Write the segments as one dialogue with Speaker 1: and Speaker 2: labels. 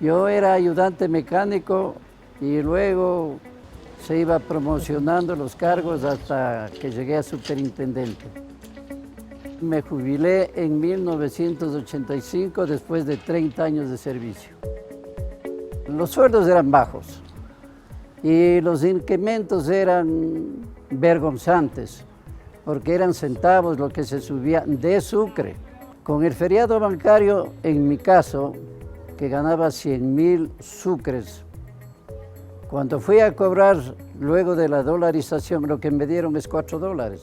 Speaker 1: Yo era ayudante mecánico y luego se iba promocionando los cargos hasta que llegué a superintendente. Me jubilé en 1985 después de 30 años de servicio. Los sueldos eran bajos y los incrementos eran vergonzantes, porque eran centavos lo que se subía de Sucre. Con el feriado bancario, en mi caso, que ganaba 100.000 sucres, cuando fui a cobrar luego de la dolarización, lo que me dieron es $4.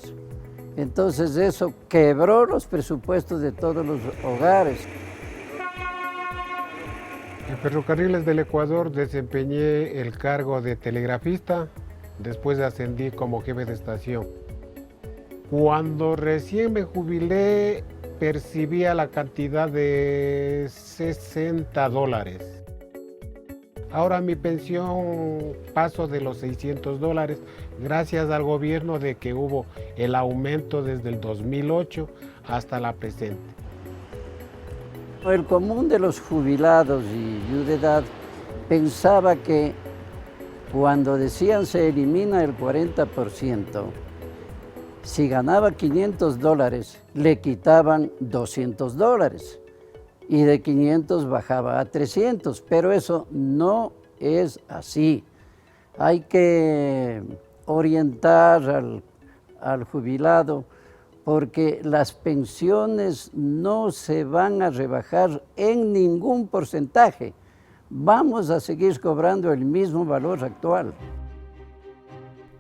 Speaker 1: Entonces eso quebró los presupuestos de todos los hogares.
Speaker 2: En Ferrocarriles del Ecuador desempeñé el cargo de telegrafista, después ascendí como jefe de estación. Cuando recién me jubilé, percibía la cantidad de $60. Ahora mi pensión paso de los $600 gracias al gobierno de que hubo el aumento desde el 2008 hasta la presente.
Speaker 1: El común de los jubilados y de edad pensaba que cuando decían se elimina el 40%, si ganaba $500 le quitaban $200 y de 500 bajaba a 300, pero eso no es así. Hay que orientar al jubilado porque las pensiones no se van a rebajar en ningún porcentaje. Vamos a seguir cobrando el mismo valor actual.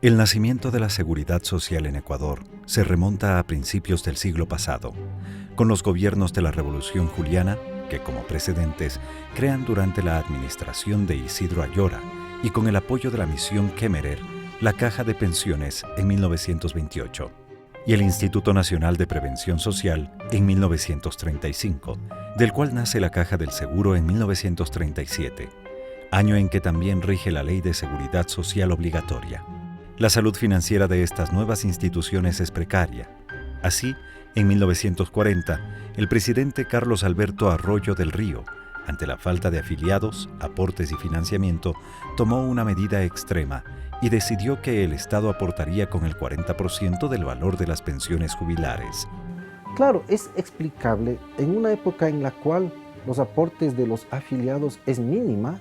Speaker 3: El nacimiento de la seguridad social en Ecuador se remonta a principios del siglo pasado, con los gobiernos de la Revolución Juliana, que como precedentes crean durante la administración de Isidro Ayora y con el apoyo de la misión Kemmerer, la Caja de Pensiones en 1928 y el Instituto Nacional de Prevención Social en 1935, del cual nace la Caja del Seguro en 1937, año en que también rige la Ley de Seguridad Social Obligatoria. La salud financiera de estas nuevas instituciones es precaria. Así, en 1940, el presidente Carlos Alberto Arroyo del Río, ante la falta de afiliados, aportes y financiamiento, tomó una medida extrema y decidió que el Estado aportaría con el 40% del valor de las pensiones jubilares.
Speaker 4: Claro, es explicable en una época en la cual los aportes de los afiliados es mínima,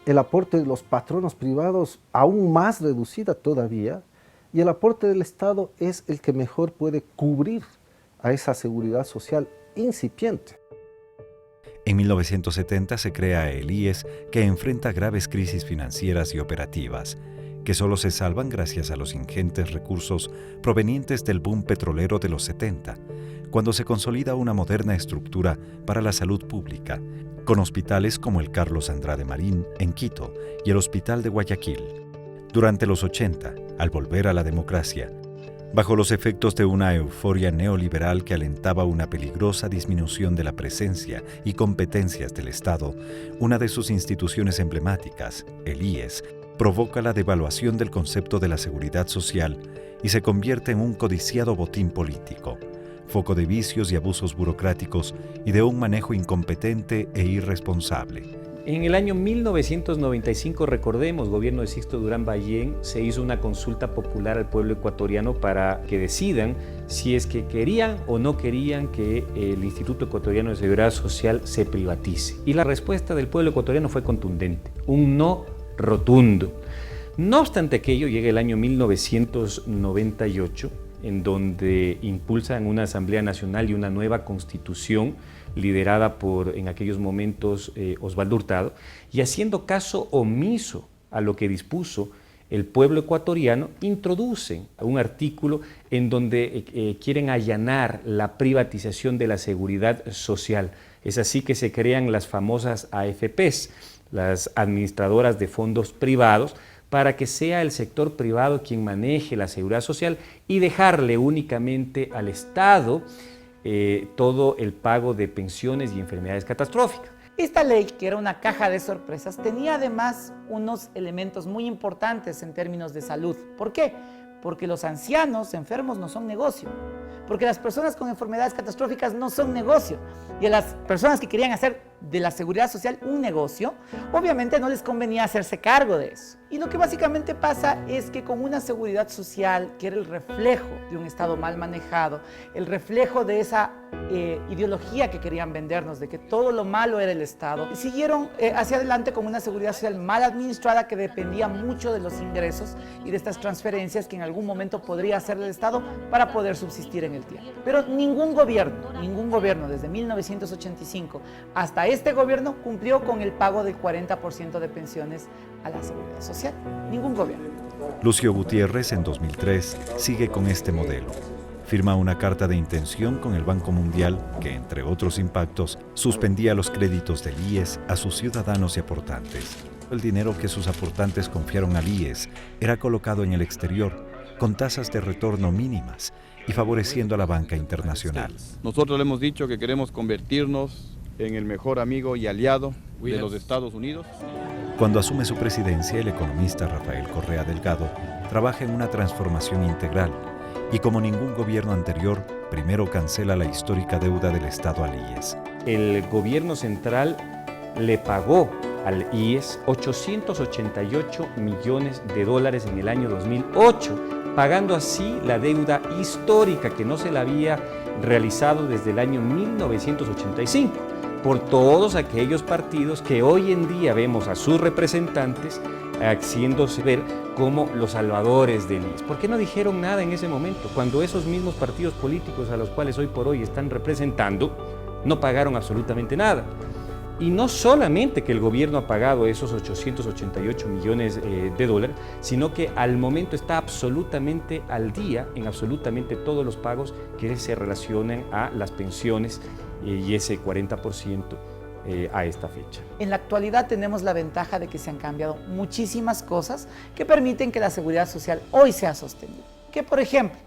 Speaker 4: el aporte de los patronos privados aún más reducida todavía, y el aporte del Estado es el que mejor puede cubrir a esa seguridad social incipiente.
Speaker 3: En 1970 se crea el IES, que enfrenta graves crisis financieras y operativas, que solo se salvan gracias a los ingentes recursos provenientes del boom petrolero de los 70, cuando se consolida una moderna estructura para la salud pública, con hospitales como el Carlos Andrade Marín en Quito y el Hospital de Guayaquil. Durante los 80, al volver a la democracia, bajo los efectos de una euforia neoliberal que alentaba una peligrosa disminución de la presencia y competencias del Estado, una de sus instituciones emblemáticas, el IES, provoca la devaluación del concepto de la seguridad social y se convierte en un codiciado botín político, foco de vicios y abusos burocráticos y de un manejo incompetente e irresponsable.
Speaker 5: En el año 1995, recordemos, gobierno de Sixto Durán Ballén, se hizo una consulta popular al pueblo ecuatoriano para que decidan si es que querían o no querían que el Instituto Ecuatoriano de Seguridad Social se privatice. Y la respuesta del pueblo ecuatoriano fue contundente, un no rotundo. No obstante aquello, llega el año 1998, en donde impulsan una Asamblea Nacional y una nueva Constitución liderada por, en aquellos momentos, Osvaldo Hurtado, y haciendo caso omiso a lo que dispuso el pueblo ecuatoriano, introducen un artículo en donde quieren allanar la privatización de la seguridad social. Es así que se crean las famosas AFPs, las administradoras de fondos privados, para que sea el sector privado quien maneje la seguridad social y dejarle únicamente al Estado todo el pago de pensiones y enfermedades catastróficas.
Speaker 6: Esta ley, que era una caja de sorpresas, tenía además unos elementos muy importantes en términos de salud. ¿Por qué? Porque los ancianos enfermos no son negocio, porque las personas con enfermedades catastróficas no son negocio, y a las personas que querían hacer de la seguridad social un negocio, obviamente no les convenía hacerse cargo de eso. Y lo que básicamente pasa es que con una seguridad social que era el reflejo de un Estado mal manejado, el reflejo de esa ideología que querían vendernos, de que todo lo malo era el Estado, siguieron hacia adelante con una seguridad social mal administrada que dependía mucho de los ingresos y de estas transferencias que en algún momento podría hacer el Estado para poder subsistir en el tiempo. Pero ningún gobierno desde 1985 hasta este gobierno cumplió con el pago del 40% de pensiones a la seguridad social. Ningún gobierno.
Speaker 3: Lucio Gutiérrez, en 2003, sigue con este modelo. Firma una carta de intención con el Banco Mundial que, entre otros impactos, suspendía los créditos del IES a sus ciudadanos y aportantes. El dinero que sus aportantes confiaron al IES era colocado en el exterior con tasas de retorno mínimas y favoreciendo a la banca internacional.
Speaker 7: Nosotros le hemos dicho que queremos convertirnos en el mejor amigo y aliado de los Estados Unidos.
Speaker 3: Cuando asume su presidencia, el economista Rafael Correa Delgado trabaja en una transformación integral y, como ningún gobierno anterior, primero cancela la histórica deuda del Estado al IES.
Speaker 5: El gobierno central le pagó al IES 888 millones de dólares en el año 2008, pagando así la deuda histórica que no se la había realizado desde el año 1985, por todos aquellos partidos que hoy en día vemos a sus representantes haciéndose ver como los salvadores del IES. ¿Por qué no dijeron nada en ese momento? Cuando esos mismos partidos políticos a los cuales hoy por hoy están representando no pagaron absolutamente nada. Y no solamente que el gobierno ha pagado esos 888 millones de dólares, sino que al momento está absolutamente al día en absolutamente todos los pagos que se relacionan a las pensiones y ese 40% a esta fecha.
Speaker 6: En la actualidad tenemos la ventaja de que se han cambiado muchísimas cosas que permiten que la seguridad social hoy sea sostenible. Que, por ejemplo,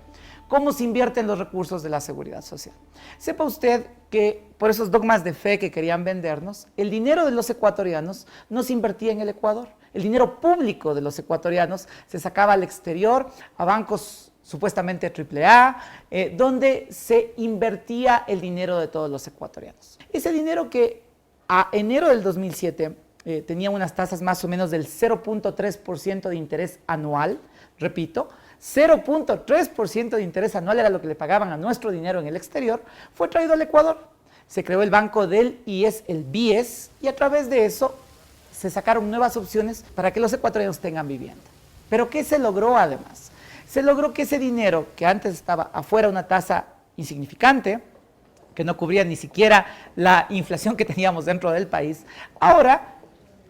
Speaker 6: ¿cómo se invierten los recursos de la seguridad social? Sepa usted que por esos dogmas de fe que querían vendernos, el dinero de los ecuatorianos no se invertía en el Ecuador. El dinero público de los ecuatorianos se sacaba al exterior, a bancos supuestamente AAA, donde se invertía el dinero de todos los ecuatorianos. Ese dinero que a enero del 2007 tenía unas tasas más o menos del 0.3% de interés anual, repito, 0.3% de interés anual era lo que le pagaban a nuestro dinero en el exterior, fue traído al Ecuador. Se creó el banco del IES, el BIES, y a través de eso se sacaron nuevas opciones para que los ecuatorianos tengan vivienda. ¿Pero qué se logró además? Se logró que ese dinero, que antes estaba afuera a una tasa insignificante, que no cubría ni siquiera la inflación que teníamos dentro del país, ahora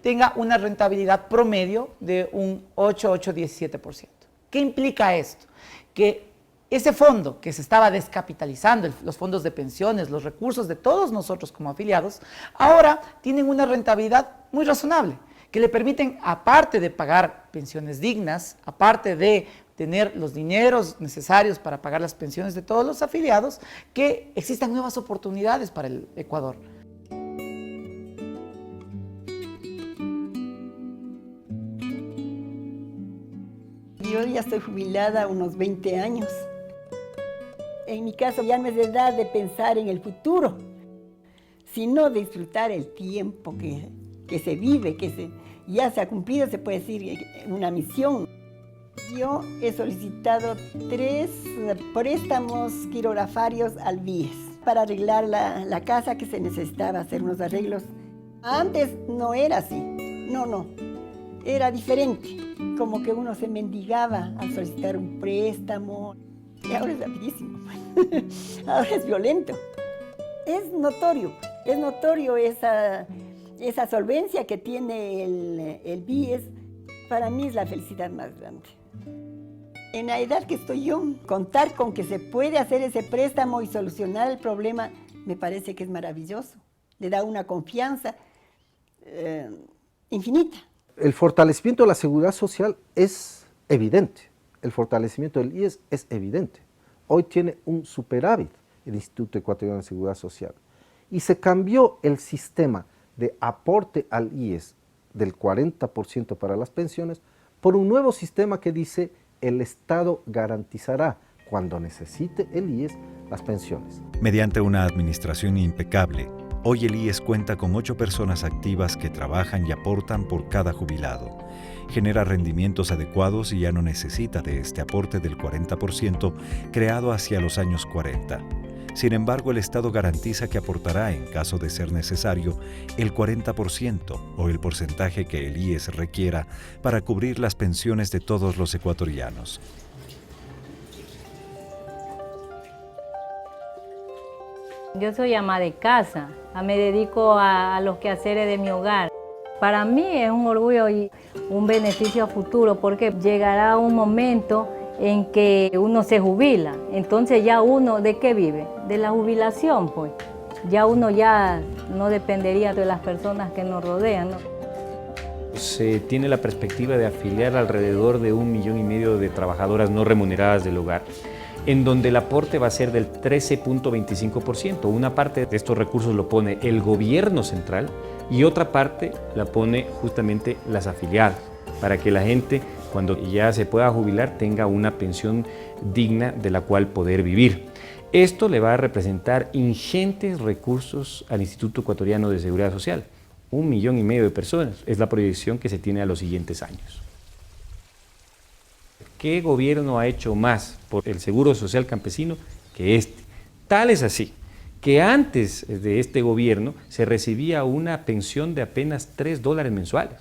Speaker 6: tenga una rentabilidad promedio de un 8,17%. ¿Qué implica esto? Que ese fondo que se estaba descapitalizando, los fondos de pensiones, los recursos de todos nosotros como afiliados, ahora tienen una rentabilidad muy razonable, que le permiten, aparte de pagar pensiones dignas, aparte de tener los dineros necesarios para pagar las pensiones de todos los afiliados, que existan nuevas oportunidades para el Ecuador.
Speaker 8: Yo ya estoy jubilada unos 20 años. En mi caso ya no es de edad de pensar en el futuro, sino de disfrutar el tiempo que se vive, ya se ha cumplido, se puede decir, una misión. Yo he solicitado 3 préstamos quirografarios al BIES para arreglar la casa que se necesitaba hacer unos arreglos. Antes no era así, no, era diferente. Como que uno se mendigaba al solicitar un préstamo. Y ahora es rapidísimo, ahora es violento. Es notorio esa solvencia que tiene el BIES. Para mí es la felicidad más grande. En la edad que estoy yo, contar con que se puede hacer ese préstamo y solucionar el problema, me parece que es maravilloso. Le da una confianza infinita.
Speaker 4: El fortalecimiento de la seguridad social es evidente, el fortalecimiento del IES es evidente. Hoy tiene un superávit el Instituto Ecuatoriano de Seguridad Social y se cambió el sistema de aporte al IES del 40% para las pensiones por un nuevo sistema que dice el Estado garantizará cuando necesite el IES las pensiones.
Speaker 3: Mediante una administración impecable, Hoy el IES cuenta con 8 personas activas que trabajan y aportan por cada jubilado. Genera rendimientos adecuados y ya no necesita de este aporte del 40% creado hacia los años 40. Sin embargo, el Estado garantiza que aportará, en caso de ser necesario, el 40% o el porcentaje que el IES requiera para cubrir las pensiones de todos los ecuatorianos.
Speaker 9: Yo soy ama de casa, me dedico a los quehaceres de mi hogar. Para mí es un orgullo y un beneficio a futuro porque llegará un momento en que uno se jubila. Entonces ya uno, ¿de qué vive? De la jubilación, pues. Ya uno ya no dependería de las personas que nos rodean, ¿no?
Speaker 5: Se tiene la perspectiva de afiliar alrededor de 1,5 millones de trabajadoras no remuneradas del hogar, en donde el aporte va a ser del 13.25%. Una parte de estos recursos lo pone el gobierno central y otra parte la pone justamente las afiliadas, para que la gente, cuando ya se pueda jubilar, tenga una pensión digna de la cual poder vivir. Esto le va a representar ingentes recursos al Instituto Ecuatoriano de Seguridad Social. 1,5 millones de personas es la proyección que se tiene a los siguientes años. ¿Qué gobierno ha hecho más por el Seguro Social Campesino que este? Tal es así que antes de este gobierno se recibía una pensión de apenas $3 mensuales.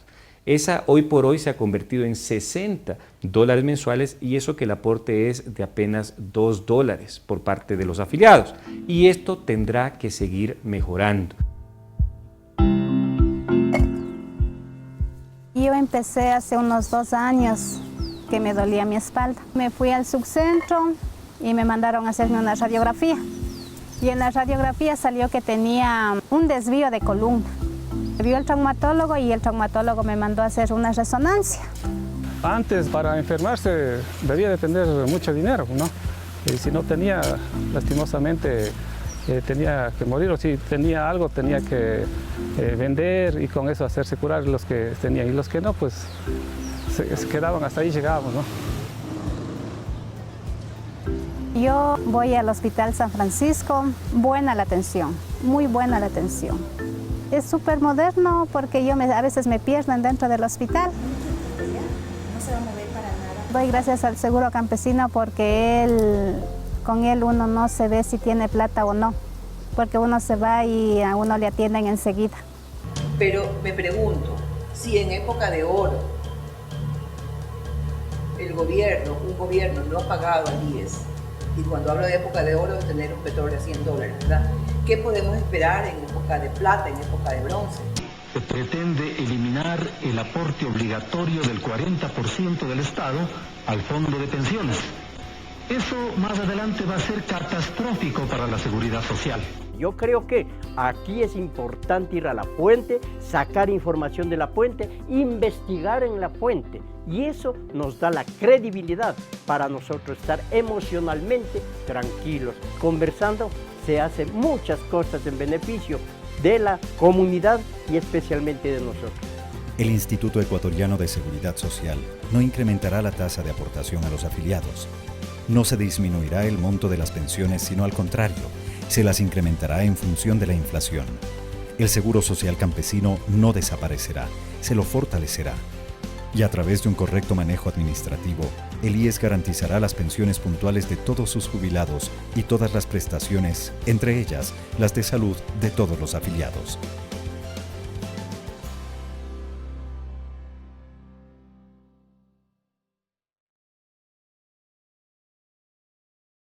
Speaker 5: Esa hoy por hoy se ha convertido en $60 mensuales y eso que el aporte es de apenas $2 por parte de los afiliados. Y esto tendrá que seguir mejorando.
Speaker 10: Yo empecé hace unos 2 años que me dolía mi espalda. Me fui al subcentro y me mandaron a hacerme una radiografía. Y en la radiografía salió que tenía un desvío de columna. Vio el traumatólogo y el traumatólogo me mandó a hacer una resonancia.
Speaker 11: Antes, para enfermarse, debía de tener mucho dinero, ¿no? Y si no tenía, lastimosamente, tenía que morir, o si tenía algo, tenía que vender y con eso hacerse curar los que tenían. Y los que no, pues se quedaban, hasta ahí llegábamos, ¿no?
Speaker 10: Yo voy al Hospital San Francisco, buena la atención, muy buena la atención. Es súper moderno porque a veces me pierden dentro del hospital.
Speaker 12: ¿No se va a mover para nada?
Speaker 10: Doy gracias al Seguro Campesino porque con él uno no se ve si tiene plata o no, porque uno se va y a uno le atienden enseguida.
Speaker 12: Pero me pregunto, si en época de oro un gobierno no ha pagado al IES, y cuando hablo de época de oro, tener un petróleo a $100, ¿verdad? ¿Qué podemos esperar en época de plata, en época de bronce?
Speaker 13: Se pretende eliminar el aporte obligatorio del 40% del Estado al fondo de pensiones. Eso más adelante va a ser catastrófico para la seguridad social.
Speaker 14: Yo creo que aquí es importante ir a la fuente, sacar información de la fuente, investigar en la fuente. Y eso nos da la credibilidad para nosotros estar emocionalmente tranquilos. Conversando se hacen muchas cosas en beneficio de la comunidad y especialmente de nosotros.
Speaker 3: El Instituto Ecuatoriano de Seguridad Social no incrementará la tasa de aportación a los afiliados. No se disminuirá el monto de las pensiones, sino al contrario, se las incrementará en función de la inflación. El Seguro Social Campesino no desaparecerá, se lo fortalecerá. Y a través de un correcto manejo administrativo, el IES garantizará las pensiones puntuales de todos sus jubilados y todas las prestaciones, entre ellas las de salud de todos los afiliados.